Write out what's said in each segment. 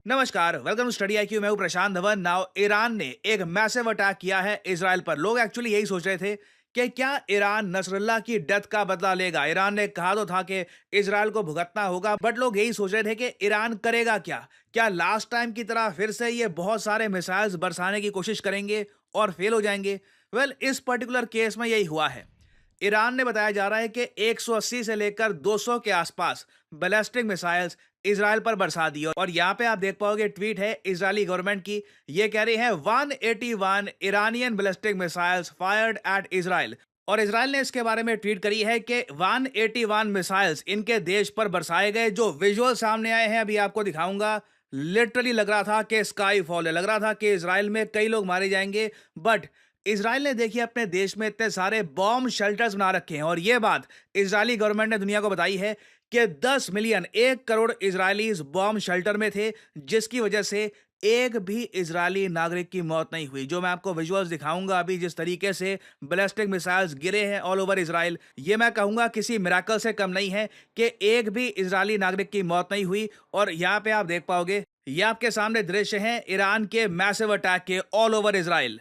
नमस्कार, welcome to study IQ. मैं हूं प्रशांत धवन। नाउ ईरान ने एक मैसिव अटैक किया है इजराइल पर। लोग एक्चुअली यही सोच रहे थे कि क्या ईरान नसरुल्लाह की डेथ का बदला लेगा। ईरान ने कहा तो था कि इजराइल को भुगतना होगा, बट लोग यही सोच रहे थे कि ईरान करेगा क्या लास्ट टाइम की तरह फिर से ये बहुत सारे मिसाइल्स बरसाने की कोशिश करेंगे और फेल हो जाएंगे। वेल, इस पर्टिकुलर केस में यही हुआ है। ईरान ने बताया जा रहा है कि 180 से लेकर 200 के आसपास बैलिस्टिक मिसाइल्स इजराइल पर बरसा दी। और यहाँ पे आप देख पाओगे, ट्वीट है इजरायली गवर्नमेंट की। ये कह रही है 181 Iranian ballistic missiles fired eight Israel. और इजराइल ने इसके बारे में ट्वीट करी है कि 181 मिसाइल्स इनके देश पर बरसाए गए। जो विजुअल सामने आए हैं अभी आपको दिखाऊंगा, लिटरली लग रहा था कि स्काई फॉल है, लग रहा था कि इजराइल में कई लोग मारे जाएंगे। बट इजराइल ने देखिए अपने देश में इतने सारे बॉम्ब शेल्टर्स बना रखे हैं, और ये बात इजरायली गवर्नमेंट ने दुनिया को बताई है कि 10 million 1 crore Israelis bomb shelter में थे, जिसकी वजह से एक भी इजरायली नागरिक की मौत नहीं हुई। जो मैं आपको विजुअल्स दिखाऊंगा अभी, जिस तरीके से बैलिस्टिक मिसाइल्स गिरे हैं ऑल ओवर इजराइल, ये मैं कहूंगा किसी मिराकल से कम नहीं है कि एक भी इजरायली नागरिक की मौत नहीं हुई। और यहाँ पे आप देख पाओगे, ये आपके सामने दृश्य हैं ईरान के मैसिव अटैक के ऑल ओवर इजराइल।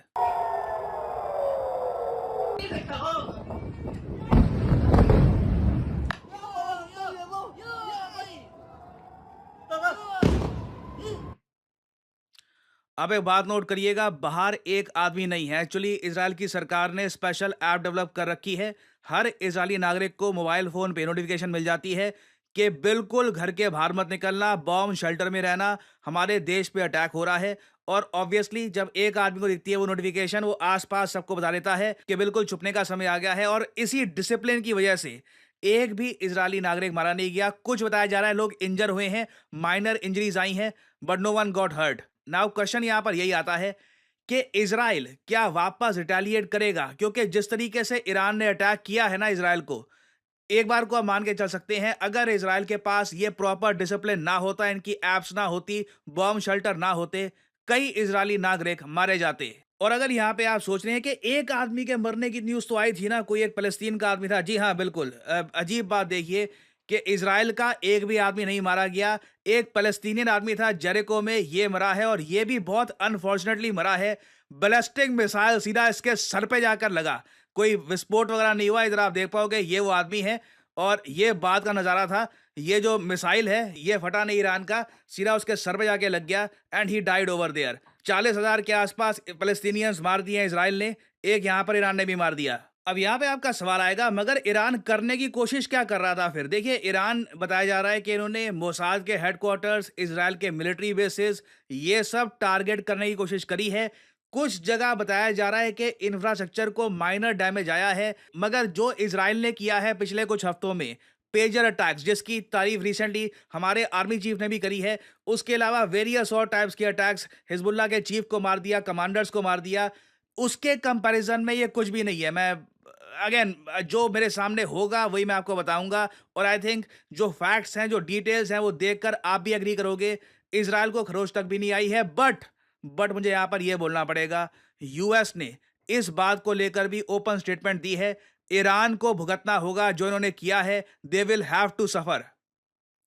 अब एक बात नोट करिएगा, बाहर एक आदमी नहीं है। एक्चुअली इजराइल की सरकार ने स्पेशल ऐप डेवलप कर रखी है। हर इजरायली नागरिक को मोबाइल फोन पे नोटिफिकेशन मिल जाती है कि बिल्कुल घर के बाहर मत निकलना, बॉम्ब शेल्टर में रहना, हमारे देश पे अटैक हो रहा है। और ऑब्वियसली जब एक आदमी को दिखती है वो नोटिफिकेशन, वो आसपास सबको बता देता है कि बिल्कुल छुपने का समय आ गया है। और इसी डिसिप्लिन की वजह से एक भी इजरायली नागरिक मारा नहीं गया। कुछ बताया जा रहा है लोग इंजर हुए हैं, माइनर इंजरीज आई हैं, but no one got hurt. Now question यहां पर यही आता है कि इजराइल क्या वापस रिटेलिएट करेगा, क्योंकि जिस तरीके से ईरान ने अटैक किया है ना इजराइल को, एक बार को आप मान के चल सकते हैं, अगर इजराइल के पास ये प्रॉपर डिसिप्लिन ना होता, इनकी एप्स ना होती, बॉम्ब शेल्टर ना होते, कई इजरायली नागरिक मारे जाते। और अगर यहाँ पे आप सोच रहे हैं कि एक आदमी के मरने की न्यूज तो आई थी ना, कोई एक फलस्तीन का आदमी था, जी हाँ बिल्कुल। अजीब बात देखिए कि इजराइल का एक भी आदमी नहीं मारा गया, एक फलस्तीनियन आदमी था जेरिको में, ये मरा है, और ये भी बहुत अनफॉर्चुनेटली मरा है। बैलिस्टिक मिसाइल सीधा इसके सर पे जाकर लगा, कोई विस्फोट वगैरह नहीं हुआ। इधर आप देख पाओगे, ये वो आदमी है, और ये बात का नज़ारा था। ये जो मिसाइल है ये फटा नहीं ईरान का, सीधा उसके सर पे जाके लग गया and he died over there. 40,000 के आसपास फलस्तीनियंस मार दिए हैं इजराइल ने, एक यहाँ पर ईरान ने भी मार दिया। अब यहाँ पे आपका सवाल आएगा, मगर ईरान करने की कोशिश क्या कर रहा था फिर। देखिए, ईरान बताया जा रहा है कि इन्होंने मोसाद के हेडक्वार्टर्स, इजराइल के मिलिट्री बेसिस, ये सब टारगेट करने की कोशिश करी है। कुछ जगह बताया जा रहा है कि इंफ्रास्ट्रक्चर को माइनर डैमेज आया है, मगर जो इजराइल ने किया है पिछले कुछ हफ्तों में पेजर अटैक्स, जिसकी तारीफ रिसेंटली हमारे आर्मी चीफ ने भी करी है, उसके अलावा वेरियस और टाइप्स के अटैक्स, हिजबुल्लाह के चीफ को मार दिया, कमांडर्स को मार दिया, उसके कंपैरिजन में ये कुछ भी नहीं है। मैं अगेन, जो मेरे सामने होगा वही मैं आपको बताऊंगा, और आई थिंक जो फैक्ट्स हैं, जो डिटेल्स हैं, वो देखकर आप भी एग्री करोगे। इजराइल को खरोच तक भी नहीं आई है। बट मुझे यहां पर यह बोलना पड़ेगा, यूएस ने इस बात को लेकर भी ओपन स्टेटमेंट दी है, ईरान को भुगतना होगा जो इन्होंने किया है, they will have to suffer.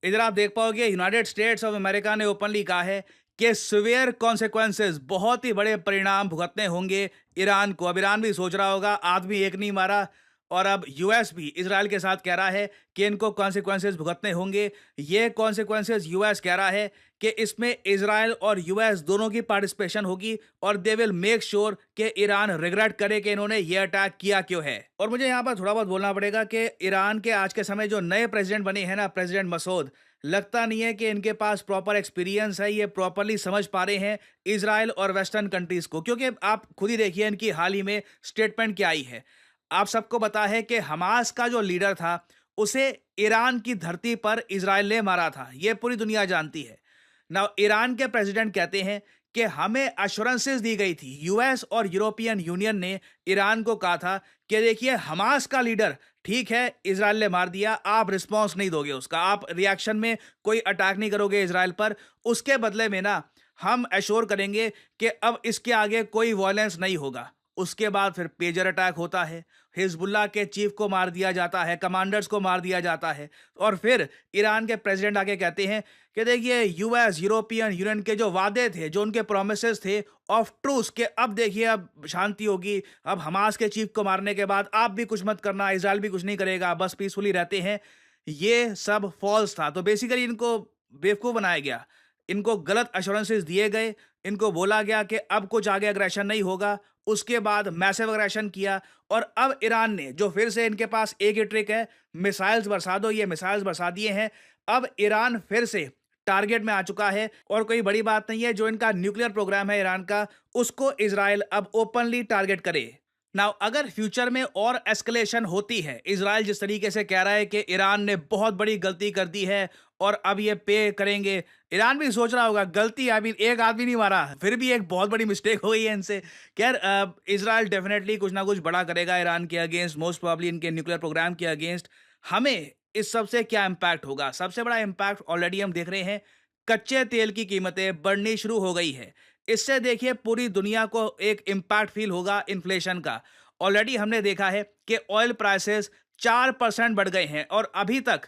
इधर आप देख पाओगे, यूनाइटेड स्टेट्स ऑफ अमेरिका ने ओपनली कहा है कि सिवियर कॉन्सिक्वेंसेस, बहुत ही बड़े परिणाम भुगतने होंगे ईरान को। अब ईरान भी सोच रहा होगा, आदमी एक नहीं मारा, और अब यूएस भी इजराइल के साथ कह रहा है कि इनको कॉन्सिक्वेंसेस भुगतने होंगे। ये कॉन्सिक्वेंसेस यूएस कह रहा है कि इसमें इजराइल और यूएस दोनों की पार्टिसिपेशन होगी, और दे विल मेक श्योर कि ईरान रिग्रेट करे कि इन्होंने ये अटैक किया क्यों है। और मुझे यहाँ पर थोड़ा बहुत बोलना पड़ेगा कि ईरान के आज के समय जो नए प्रेसिडेंट बने हैं ना, प्रेसिडेंट मसूद, लगता नहीं है कि इनके पास प्रॉपर एक्सपीरियंस है, ये प्रॉपरली समझ पा रहे हैं इजराइल और वेस्टर्न कंट्रीज को। क्योंकि आप खुद ही देखिए इनकी हाल ही में स्टेटमेंट क्या आई है। आप सबको पता है कि हमास का जो लीडर था, उसे ईरान की धरती पर इजराइल ने मारा था, ये पूरी दुनिया जानती है। नाउ ईरान के प्रेसिडेंट कहते हैं कि हमें अश्योरेंसेस दी गई थी, यूएस और यूरोपियन यूनियन ने ईरान को कहा था कि देखिए, हमास का लीडर ठीक है, इजराइल ने मार दिया, आप रिस्पॉन्स नहीं दोगे उसका, आप रिएक्शन में कोई अटैक नहीं करोगे इजराइल पर, उसके बदले में ना हम एश्योर करेंगे कि अब इसके आगे कोई वायलेंस नहीं होगा। उसके बाद फिर पेजर अटैक होता है, हिजबुल्लाह के चीफ को मार दिया जाता है, कमांडर्स को मार दिया जाता है, और फिर ईरान के प्रेसिडेंट आके कहते हैं कि देखिए यूएस, यूरोपियन यूनियन के जो वादे थे, जो उनके प्रोमिसेस थे ऑफ ट्रूस के, अब देखिए अब शांति होगी, अब हमास के चीफ को मारने के बाद आप भी कुछ मत करना, इजराइल भी कुछ नहीं करेगा, बस पीसफुली रहते हैं। ये सब फॉल्स था। तो बेसिकली इनको बेवकूफ़ बनाया गया, इनको गलत एश्योरेंसेस दिए गए, इनको बोला गया कि अब कुछ आगे अग्रेशन नहीं होगा, उसके बाद मैसिव अग्रेशन किया, और अब ईरान ने जो फिर से इनके पास एक ही ट्रिक है, मिसाइल्स बरसा दो, ये मिसाइल्स बरसा दिए हैं। अब ईरान फिर से टारगेट में आ चुका है, और कोई बड़ी बात नहीं है, जो इनका न्यूक्लियर प्रोग्राम है ईरान का, उसको इजराइल अब ओपनली टारगेट करे। नाउ अगर फ्यूचर में और एस्केलेशन होती है, इजराइल जिस तरीके से कह रहा है कि ईरान ने बहुत बड़ी गलती कर दी है और अब ये पे करेंगे, ईरान भी सोच रहा होगा गलती, अभी एक आदमी नहीं मारा, फिर भी एक बहुत बड़ी मिस्टेक हो गई है इनसे। खैर इजराइल डेफिनेटली कुछ ना कुछ बड़ा करेगा ईरान के अगेंस्ट, मोस्ट प्रोबेबली इनके न्यूक्लियर प्रोग्राम के अगेंस्ट। हमें इस सबसे क्या इम्पैक्ट होगा? सबसे बड़ा इम्पैक्ट ऑलरेडी हम देख रहे हैं, कच्चे तेल की कीमतें बढ़नी शुरू हो गई है। इससे देखिए पूरी दुनिया को एक इम्पैक्ट फील होगा इन्फ्लेशन का। ऑलरेडी हमने देखा है कि ऑयल प्राइसेस 4% बढ़ गए हैं, और अभी तक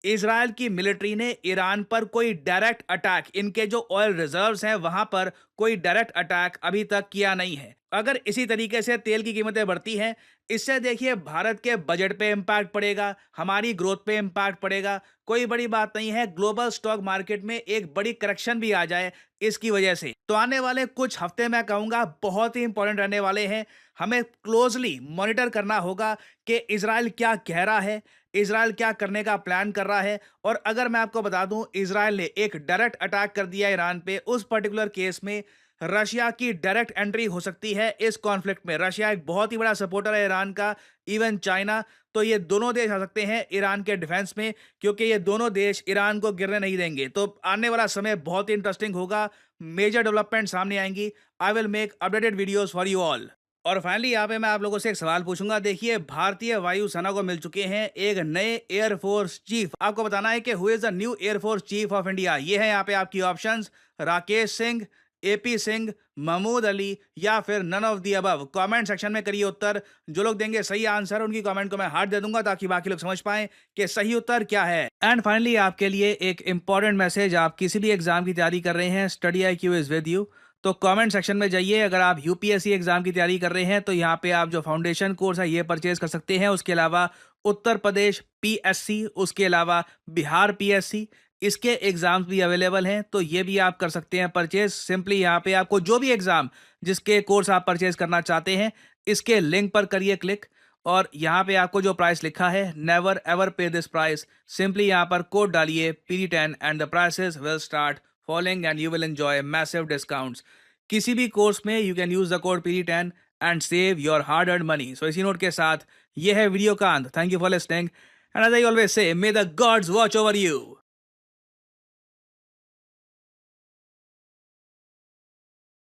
इजराइल की मिलिट्री ने ईरान पर कोई डायरेक्ट अटैक, इनके जो ऑयल रिजर्व्स हैं वहां पर कोई डायरेक्ट अटैक अभी तक किया नहीं है। अगर इसी तरीके से तेल की कीमतें बढ़ती हैं, इससे देखिए भारत के बजट पे इम्पैक्ट पड़ेगा, हमारी ग्रोथ पे इम्पैक्ट पड़ेगा। कोई बड़ी बात नहीं है, ग्लोबल स्टॉक मार्केट में एक बड़ी करेक्शन भी आ जाए इसकी वजह से। तो आने वाले कुछ हफ्ते मैं कहूंगा बहुत ही इंपॉर्टेंट रहने वाले हैं। हमें क्लोजली मॉनिटर करना होगा कि इजराइल क्या कह रहा है, इजराइल क्या करने का प्लान कर रहा है। और अगर मैं आपको बता दूं, इजराइल ने एक डायरेक्ट अटैक कर दिया ईरान पे, उस पर्टिकुलर केस में रशिया की डायरेक्ट एंट्री हो सकती है इस कॉन्फ्लिक्ट में। रशिया एक बहुत ही बड़ा सपोर्टर है ईरान का, इवन चाइना। तो ये दोनों देश आ सकते हैं ईरान के डिफेंस में, क्योंकि ये दोनों देश ईरान को गिरने नहीं देंगे। तो आने वाला समय बहुत ही इंटरेस्टिंग होगा, मेजर डेवलपमेंट सामने आएंगी। I will make updated videos for you all. और फाइनली यहाँ पे मैं आप लोगों से एक सवाल पूछूंगा। देखिए भारतीय वायुसेना को मिल चुके हैं एक नए एयरफोर्स चीफ। आपको बताना है कि who is the new air force chief of India. ये है यहाँ पे आपकी ऑप्शंस, राकेश सिंह, एपी सिंह, महमूद अली, या फिर none of the above. Comment section में करिए उत्तर। जो लोग देंगे सही आंसर, उनकी कमेंट को मैं हार्ट दे दूंगा ताकि बाकी लोग समझ पाएं कि सही उत्तर क्या है। एंड फाइनली आपके लिए एक इंपॉर्टेंट मैसेज, आप किसी भी एग्जाम की तैयारी कर रहे हैं, study IQ is with you. तो कमेंट सेक्शन में जाइए। अगर आप यूपीएससी एग्जाम की तैयारी कर रहे हैं तो यहाँ पे आप जो फाउंडेशन कोर्स है ये परचेज कर सकते हैं। उसके अलावा उत्तर प्रदेश PSC, उसके अलावा बिहार PSC, इसके एग्जाम्स भी अवेलेबल हैं, तो ये भी आप कर सकते हैं परचेज। सिंपली यहाँ पे आपको जो भी एग्जाम जिसके कोर्स आप परचेज करना चाहते हैं, इसके लिंक पर करिए क्लिक, और यहाँ पे आपको जो प्राइस लिखा है, never ever pay this price, simply यहाँ पर कोड डालिए PD10 and the prices will start following and you will enjoy massive discounts. किसी भी कोर्स में you can use the code PD10 and save your hard earned money. So इसी note के साथ ये है वीडियो का अंत। Thank you for listening, and as I always say, may the gods watch over you.